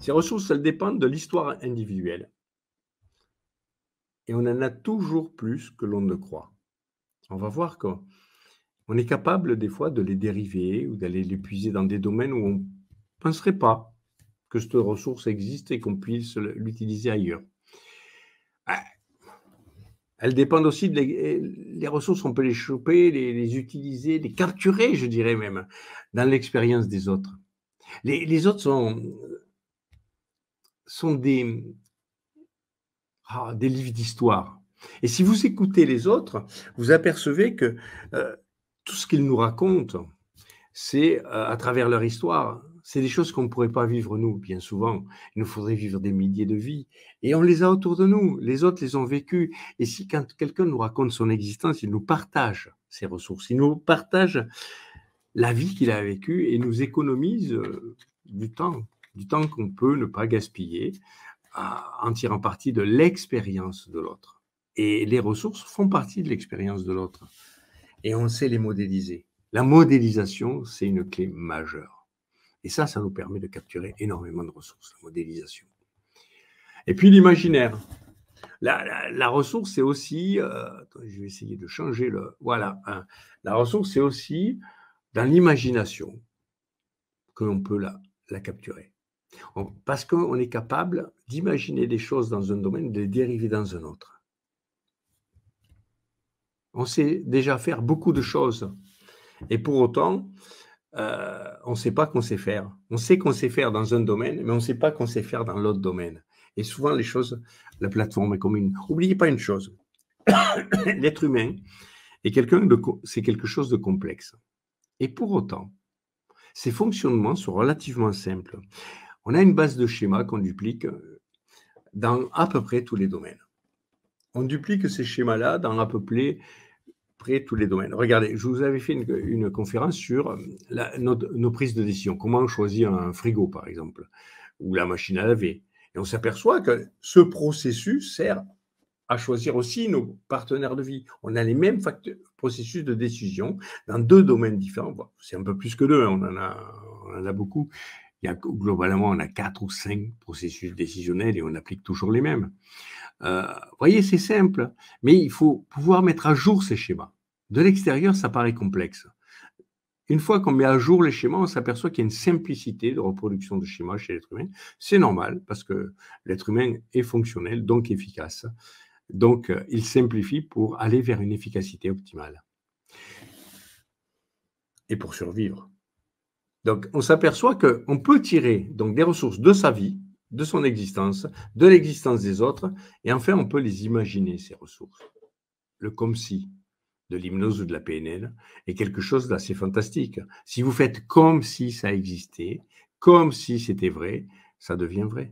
Ces ressources, elles dépendent de l'histoire individuelle et on en a toujours plus que l'on ne croit. On va voir qu'on est capable des fois de les dériver ou d'aller les puiser dans des domaines où on ne penserait pas que cette ressource existe et qu'on puisse l'utiliser ailleurs. Ah, elles dépendent aussi les ressources, on peut les choper, les utiliser, les capturer, je dirais même, dans l'expérience des autres. Les autres sont des livres d'histoire. Et si vous écoutez les autres, vous apercevez que tout ce qu'ils nous racontent, c'est à travers leur histoire. C'est des choses qu'on ne pourrait pas vivre nous, bien souvent. Il nous faudrait vivre des milliers de vies. Et on les a autour de nous. Les autres les ont vécues. Et si quand quelqu'un nous raconte son existence, il nous partage ses ressources. Il nous partage la vie qu'il a vécue et nous économise du temps qu'on peut ne pas gaspiller en tirant parti de l'expérience de l'autre. Et les ressources font partie de l'expérience de l'autre. Et on sait les modéliser. La modélisation, c'est une clé majeure. Et ça nous permet de capturer énormément de ressources, la modélisation. Et puis l'imaginaire. La ressource, c'est aussi... je vais essayer de changer le... Voilà. La ressource, c'est aussi dans l'imagination que l'on peut la capturer. Parce qu'on est capable d'imaginer des choses dans un domaine, de les dériver dans un autre. On sait déjà faire beaucoup de choses. Et pour autant, on ne sait pas qu'on sait faire. On sait qu'on sait faire dans un domaine, mais on ne sait pas qu'on sait faire dans l'autre domaine. Et souvent, les choses, la plateforme est commune. N'oubliez pas une chose. L'être humain c'est quelque chose de complexe. Et pour autant, ses fonctionnements sont relativement simples. On a une base de schéma qu'on duplique dans à peu près tous les domaines. On duplique ces schémas-là dans à peu près tous les domaines. Regardez, je vous avais fait une conférence sur nos prises de décision. Comment choisir un frigo, par exemple, ou la machine à laver. Et on s'aperçoit que ce processus sert à choisir aussi nos partenaires de vie. On a les mêmes processus de décision dans deux domaines différents. Bon, c'est un peu plus que deux, on en a beaucoup. Globalement, on a 4 ou 5 processus décisionnels et on applique toujours les mêmes. Vous voyez, c'est simple, mais il faut pouvoir mettre à jour ces schémas. De l'extérieur, ça paraît complexe. Une fois qu'on met à jour les schémas, on s'aperçoit qu'il y a une simplicité de reproduction de schémas chez l'être humain. C'est normal, parce que l'être humain est fonctionnel, donc efficace. Donc, il simplifie pour aller vers une efficacité optimale. Et pour survivre. Donc, on s'aperçoit qu'on peut tirer donc, des ressources de sa vie, de son existence, de l'existence des autres, et enfin, on peut les imaginer, ces ressources. Le comme si de l'hypnose ou de la PNL est quelque chose d'assez fantastique. Si vous faites comme si ça existait, comme si c'était vrai, ça devient vrai.